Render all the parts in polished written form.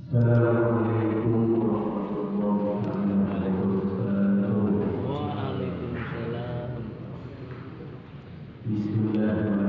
Assalamualaikum warahmatullahi wabarakatuh. Waalaikumsalam. Bismillahirrahmanirrahim.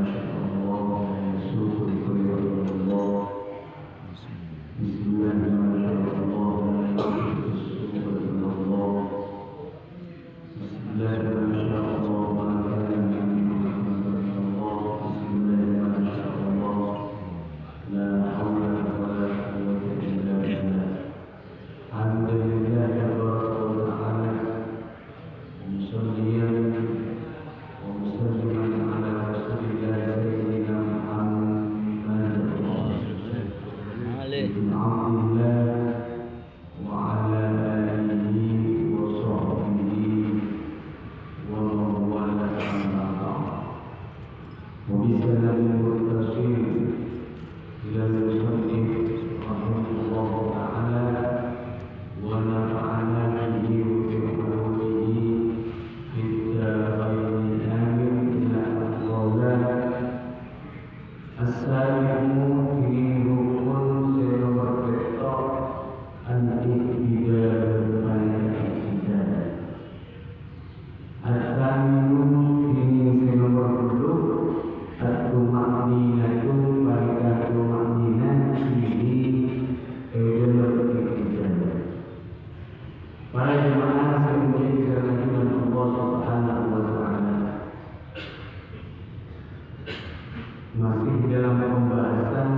Masih dalam pembahasan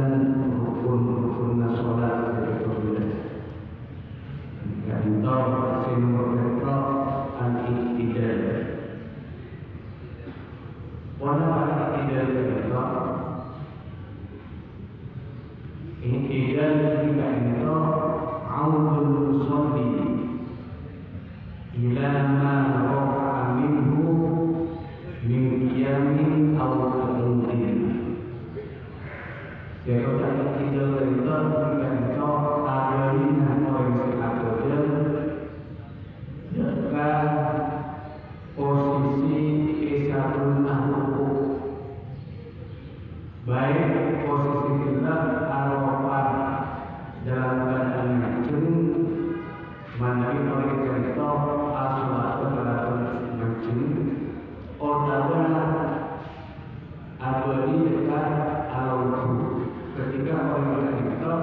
rukun-rukun sholat kantor sinurrekro al-iktidal. Warna al-iktidal iktidal ketika itu audul musolli ila ma rafa'a minhu min qiyamin aw qu'udin. Jadi kalau tidak terlibat dengan kau ada ini atau yang sekarang dekat posisi isarul mahluku, baik posisi kita arwah dalam keadaan ngacung, mandiri oleh cerita asal dalam ngacung, orang abadi dekat alauhu. Ketika orang itu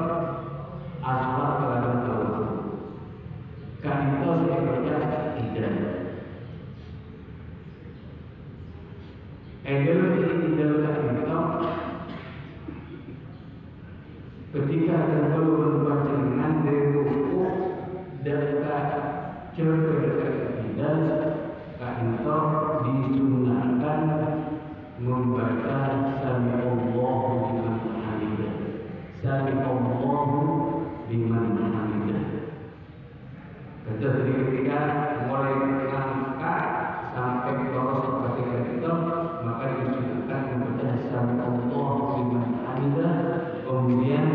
asal terhadap Allah, kan itu sebenarnya tidak. Edel tidak itu ketika terlalu berbaca dengan dari buku dekat cerita tidak, kan itu disunahkan membaca Sami Allahu liman hamidah. Sami Allahu liman hamidah. Ketika mulai angkat sampai bawah seperti itu, maka disunahkan membaca Sami Allahu liman hamidah. Kemudian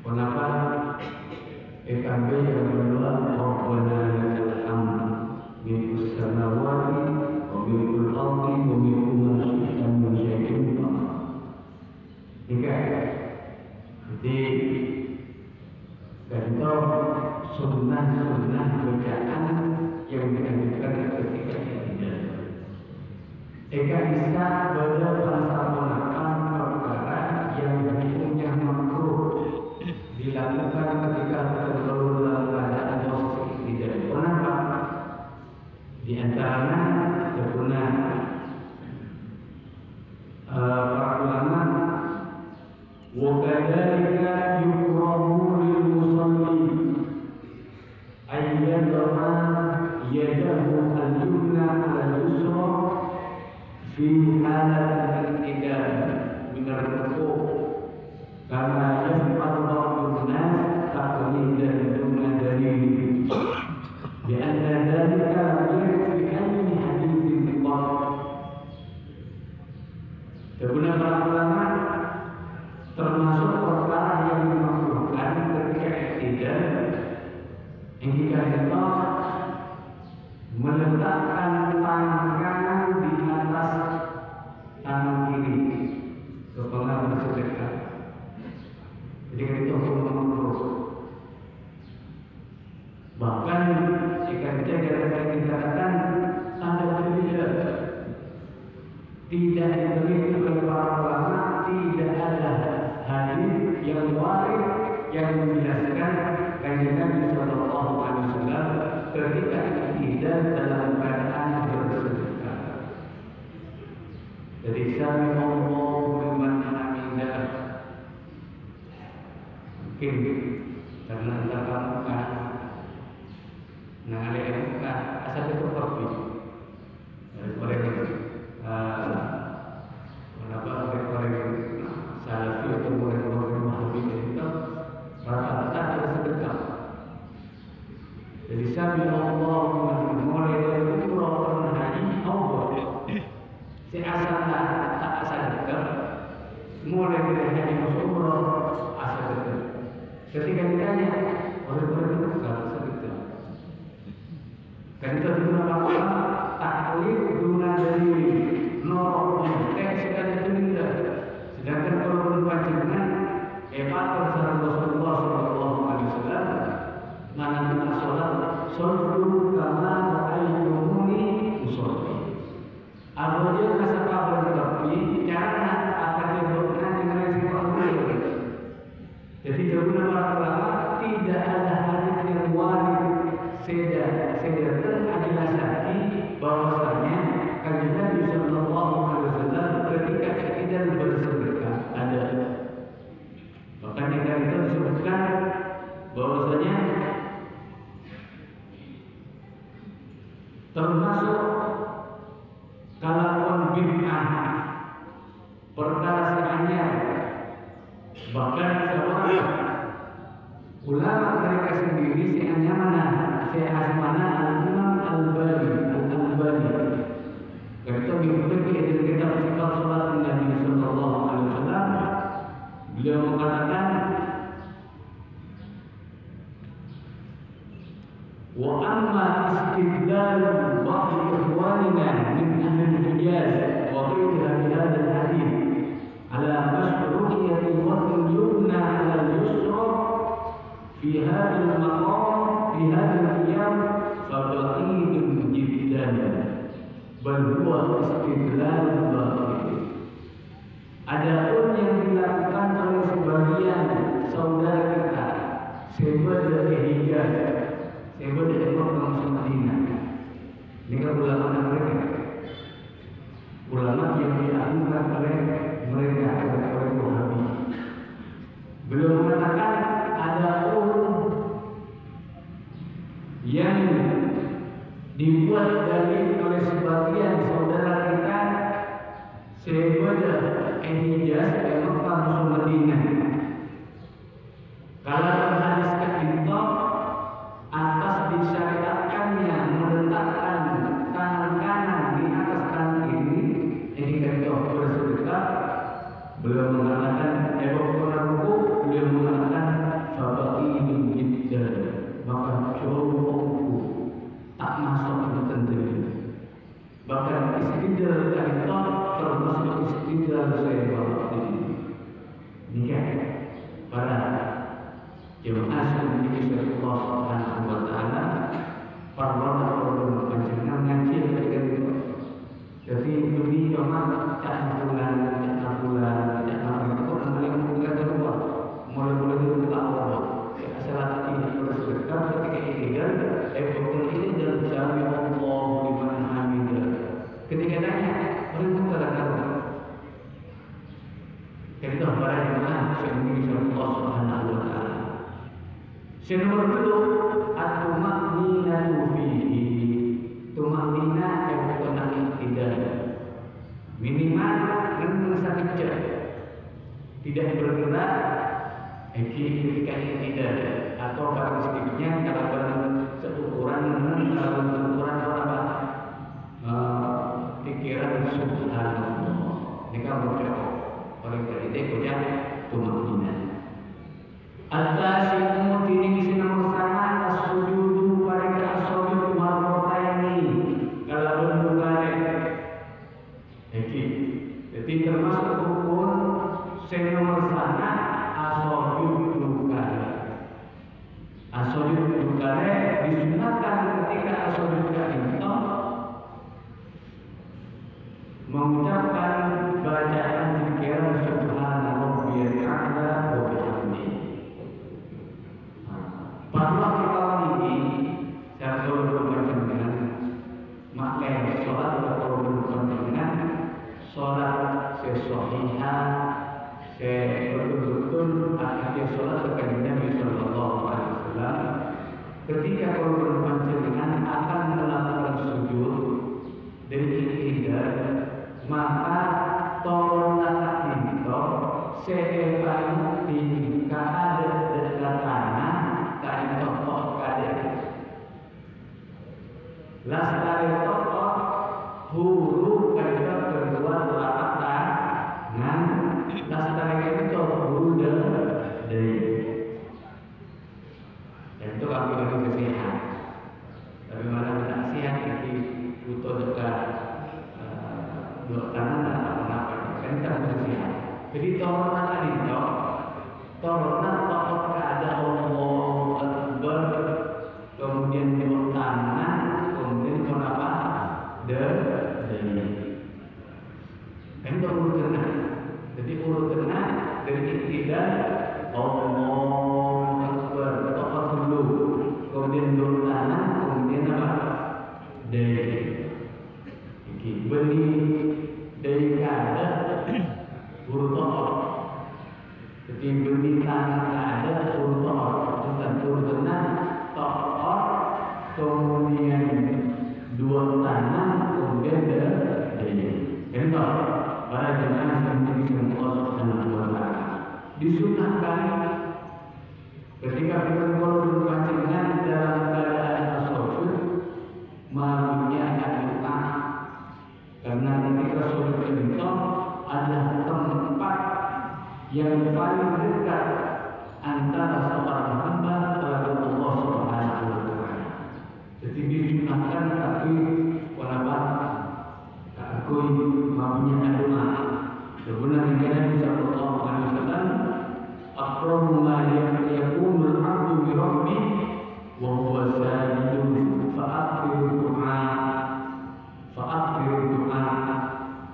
kenapa EKB yang kedua Rabbana lakal hamd milkus samawati wa milkul ardi wa milku ma syi'ta min syai'in ba'd. Jadi contoh sunnah-sunnah bacaan yang dianjurkan ketika tidak. Jika bisa pada melaksanakan perkara yang hukumnya makruh dilakukan ketika terlalu dalam keadaan posisi tidak. Kenapa? Di antaranya sebenarnya para ulama wakadzalika yukrahu lil musalli ayyadha yadahu al-yumna al-yusra fi halat al-i'tidal min ar-ruku' kama yaf'alu ba'dun nas taqlidan duna dalil bi anna dhalika bi ayyi haditsin qad. Sebenarnya para ulama termasuk perkara yang dimakruhkan ketika i'tidal yang kita meletakkan tangan kanan di atas tangan kiri setelah bersedekah. Jadi itu hukum makruh. tidak dalam keadaan bersedekah. Jadi sami Allahu liman hamidah. Mungkin karena entah kamu kan nang alih kan asal itu kopi. Orang salafi atau orang-orang mahdi itu rata-rata ada sedekah. Jadi sami Allahu mulai dari umrah haji Allah. Si asal tak asal sedekah, mulai dari haji masuk umrah asal sedekah. Ketika ditanya orang-orang itu kalau sedekah, kan itu digunakan taklid guna dari norok sekali itu tidak. Sedangkan kalau berpanjangan epator sahabat Rasulullah SAW mana kita sholat kama ra'aytumuni usolli. Apabila kasapa berarti jangan akan dilakukan dengan risiko Allah. Jadi dahulu para ulama tidak ada hadis yang wajib sedarkan adalah sahih bahwasanya kanjeng Nabi sallallahu alaihi wasallam ketika tidak bersedekah ada. Bahkan yang dari itu disebutkan bahwasanya termasuk kalaupun bid'ah perkara seanyar, bahkan seorang ulama mereka sendiri seanyar mana seasmana al-Imam Al-Albani ketika mengikuti kita sifat salat Nabi sallallahu alaihi wasallam, beliau mengatakan wa amma istidlal ba'd ikhwanina min ahli al-Hijaz wa ghayriha bi hadha al-hadith ala mashru'iyyati wad'il yumna 'ala al-yusra fi hadha al-maqam fi hadha al-qiyam fa ba'idun jiddan bal huwa istidlal batil. Adapun yang dilakukan oleh sebagian saudara kita sebagai Hijaz, sebagai orang Madinah, ini kan ulama mereka, ulama yang diagungkan oleh mereka oleh Wahabi. Beliau mengatakan adapun yang dibuat dalil oleh sebagian saudara kita sebagai Hijaz dan Mekah Madinah. Kalau berhadiskan itu atas disyariatkannya meletakkan tangan kanan di atas tangan ini kan bersedekah. Beliau mengatakan beliau mengatakan fabaqidun jiddan, maka cukup tak masuk tentu. Bahkan istidlal itu termasuk istidlal saya nikah para jemaah yang dimiliki Allah Subhanahu wa taala, para penjenengan ngaji ketika itu. Jadi lebih memang tak bulan itu mulai menggunakan kedua, mulai dibuka Allah. Salat ini bersedekah ketika ikhtiar, betul ini dalam sami Allahu liman hamidah. Ketika tanya, mereka katakan kita para jemaah yang dimiliki Allah Subhanahu wa taala. Nomor 2, at-tumaninatu fihi. Tumanina yang bukan tidak minimal dengan sakit tidak bergerak ketika ini tidak, atau barang sedikitnya kalau barang seukuran apa pikiran subhanallah. Ini kan berdoa oleh karena itu ya tumanina. Al-tasimu ini misi nomor 1 as-sujudu pada as-sujud marrataini kalau berbalik. Jadi termasuk rukun nomor 1 as-sujud rukun. As-sujud rukun disunatkan ketika as-sujud itu mengucapkan bacaan zikir subhana rabbiyal a'la wa bihamdihi. sholat kepada Nabi Sallallahu Alaihi Wasallam, ketika korban panjenengan akan melakukan sujud dari iktidal, maka tolonglah itu sebaik tingkah ada dekat tanah kain tokoh kader. Lastari tokoh huruf kedua kedua telapak tangan, lastari itu huruf dari. Dan itu kalau kita kesehatan. Tapi malah tidak sehat jadi butuh dekat dua tangan dan apa-apa. Kan kita butuh sehat. Jadi tolonglah itu, tolonglah tokoh keadaan Allah Akbar, kemudian dua tangan, kemudian apa? Dari. Kan itu urut tengah. Jadi urut tengah dari iktidal Allah Akbar, tokoh dulu, kemudian dua tangan, kemudian apa? Dari. Beli dari kada urut tokoh. Jadi beli tangan kada urut tokoh, dan urut tengah tokoh, kemudian dua tangan, kemudian dari. Contoh, para jemaah yang dimiliki Allah Subhanahu wa Ta'ala, disunahkan ketika kita kalau panjenengan dalam keadaan tasyahud malunya doa, karena ketika sujud itu adalah tempat yang paling dekat antara seorang hamba terhadap Allah Subhanahu wa Ta'ala. Jadi disunahkan tapi walaupun aku mabunya doa. Sebenarnya Nabi Sallallahu Alaihi Wasallam aqrabu ma yakunu al-'abdu bi rabbih wa huwa sajidun fa'akhiru du'a.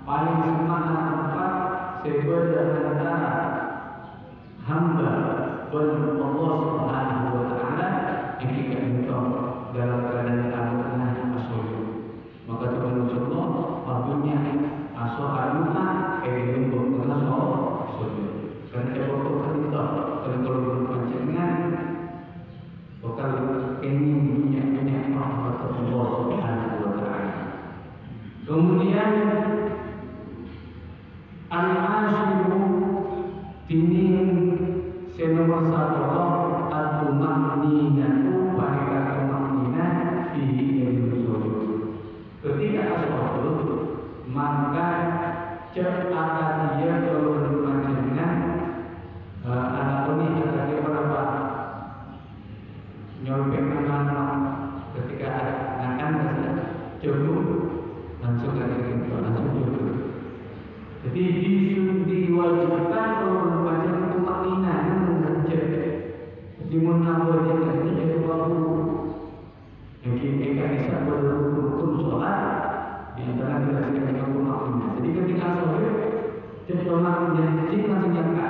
Paling semangat tempat sebagai antara hamba dan Allah Subhanahu wa Ta'ala yang kita minta dalam keadaan tengah asyur. Maka Tuhan Allah waktunya asal aluna untuk mengasah sujud. Karena waktu kita kalau berpanjangan bakal ingin punya rahmat Allah Subhanahu wa Ta'ala. Kemudian al-asyiru tining senomor satu at-tumaninatu pada tumanina fi sujud. Ketika as-sujud maka akan dia kalau berpanjangan anak ini akan dia berapa nyolpek anak ketika akan jauh langsung langsung jauh. Jadi diwajibkan kalau berpanjangan itu maknina mengajar. Jadi menambah jadi jadi waktu yang kita bisa berrukun sholat di antara kita sedang melakukan. Jadi ketika sholat cenderung menjadi langsung jangka.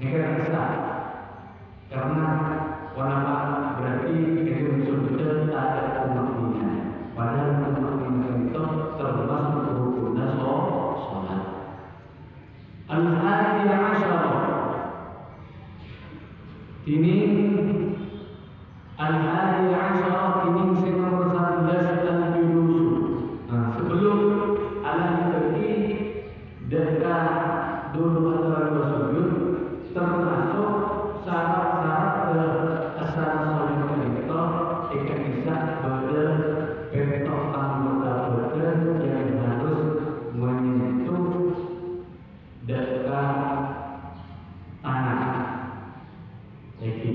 Negara besar karena wanita berarti itu betul-betul ada umatnya. Padahal umatnya itu termasuk rukun sholat. Al-hadi asyara ini al-hadi asyara ini nomor 11 al-julus. Sebelum alam pergi dekat dulu antara sujud termasuk syarat-syarat asal sujud itu jika bisa bentuk anggota badan yang harus menyentuh dekat tanah. Jadi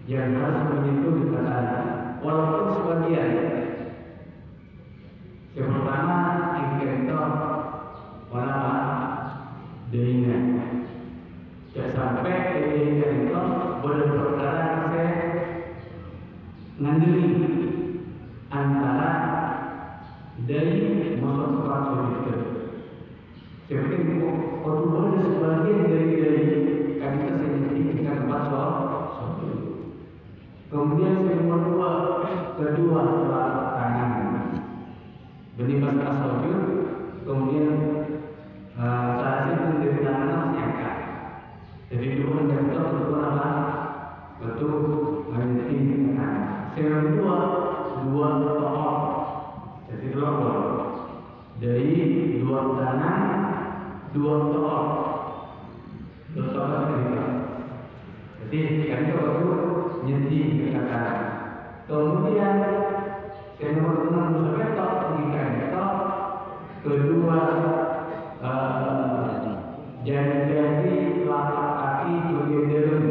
yang harus menyentuh dekat tanah. Walaupun sebagian yang pertama ingkar wala dina. Jangan sampai ingkar itu berperkara saya ngandeli antara dari masuk ke itu. Seperti kalau sebagian dari kami tersendiri kita masuk. Kemudian yang kedua tangan. Benih masalah sujud, kemudian saat itu dari tangan masih angkat. Jadi dua jatuh betul apa? Betul mengerti kan? Yang kedua, dua tokoh. Jadi dua dari dua kanan, dua tokoh. Dua tokoh kita. Jadi kan itu nyenti kata. Kemudian yang nomor 6 betok mengikat betok. Kedua jadi telapak kaki bagian dalam.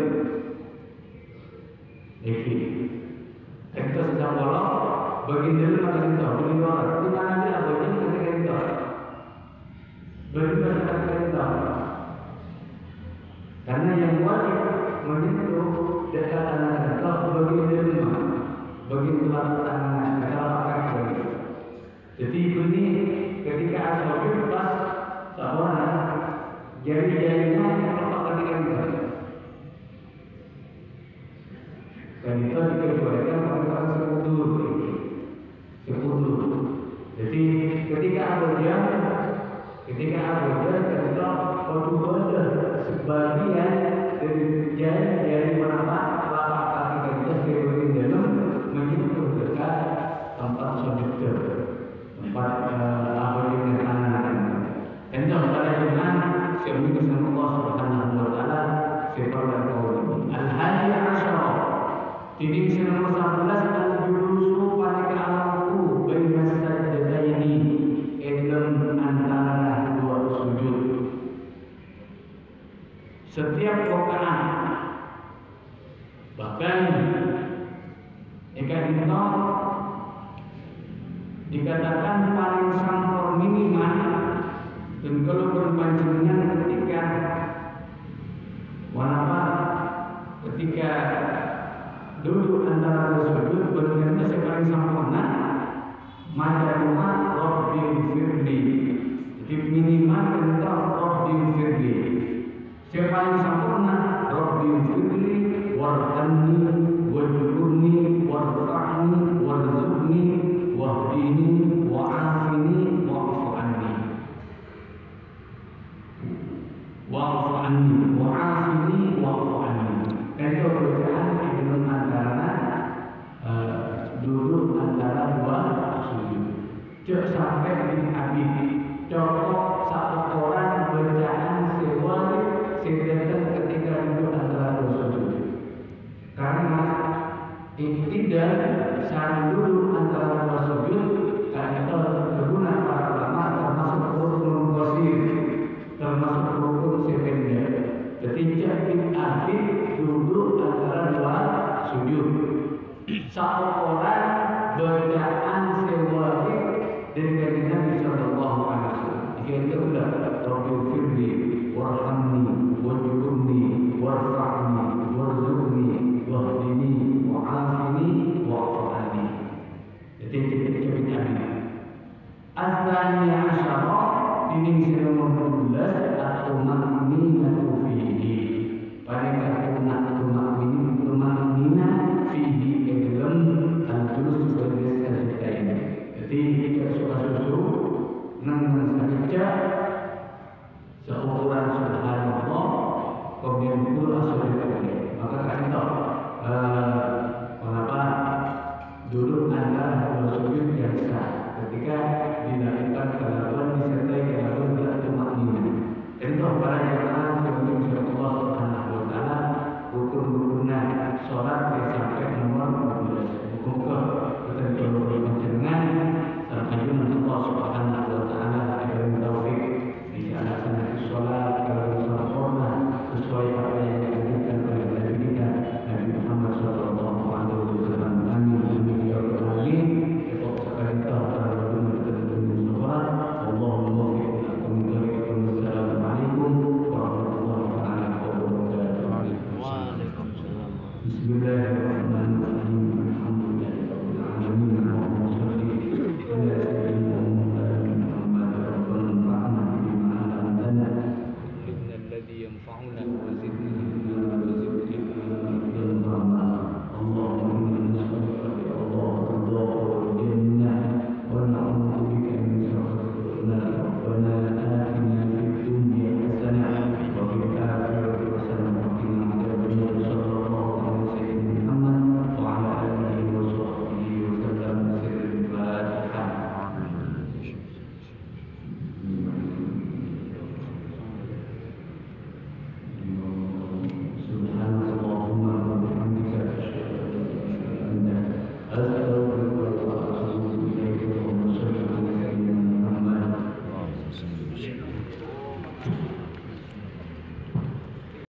Iki. Kita sedang bolong bagian dalam akan kita beli orang. Di mana dia bagian ketika kita beli ketika kita. Karena yang wajib menyentuh dekat tangan kita bagian dalam, bagian telapak tangan, telapak kaki. Jadi ini ketika ada pas seorang jari-jarinya telapak kaki kita. Dan itu dikecualikan pada sekutu. Jadi ketika ada jam kita berubah sebagian dari mana telapak kaki kita sebagian dalam menyentuh dekat tempat sujud, tempat abadinya tangan. Dan pada dengan sebelum Allah Subhanahu Wa Taala seperti kau Al-Hadi Asyara. Ini nomor 11 al-julusu pada kealamanku baina sajdataini dalam antara dua sujud. Setiap rakaat bahkan jika dikatakan paling sampur minimal dan kalau berpanjangan ketika duduk antara dua sujud benar-benar paling sempurna madaluma Rabbil firli. Jadi minimal tentang Rabbil firli. Yang paling sempurna Rabbil firli warhamni wajburni warfa'ni warzuqni wahdini wa'afini wa'fu anni wa'fu anni wa'afini wa'fu anni. Itu perbedaan dalam antara duduk antara dua sujud. Jangan sampai habis. Contoh satu orang bacaan sewari sedangkan ketika duduk antara dua sujud. Karena tidak saling duduk antara dua sujud karena itu berguna para ulama termasuk rukun qasir, termasuk rukun sekunder. Jadi jangan habis duduk antara dua sujud. Satu orang bacaan sewari dari Nabi Sallallahu Alaihi Wasallam. Jika itu sudah Rabbil firli warhamni wajburni warfa'ni warzuqni wahdini wa'afini wa'fu anni. Jadi kita Al-Thani Asyara ini nomor 12 atau makminatu fihi. Pada tumaknina fihi dalam al-julus sebagai sajdatain. Jadi tidak suka-susu namun saja seukuran subhanallah kemudian pula asal-asal. Maka kita mengapa duduk antara dua sujud yang sah ketika dilakukan kelakuan disertai kelakuan tidak tumaknina. Itu para jemaah sebelum Allah Subhanahu Wa Taala rukun-rukunnya sholat sampai nomor 12. Bukan kita perlu menjenengan ajunan Allah Subhanahu Wa Taala agar taufik di laksanakan sholat kalau sempurna sesuai apa yang dianjurkan oleh Nabi kita Nabi Muhammad Sallallahu Alaihi Wasallam. Amin amin ya rabbal alamin. Kita sekali tahu sholat Allahumma Assalamualaikum warahmatullahi wabarakatuh. Waalaikumsalam. Bismillahirrahmanirrahim. Alhamdulillahirabbil alamin. Allahumma shalli ala sayyidina Muhammad wa ala alihi wa sahbihi. Innal ladzi yanfa'una wa zidna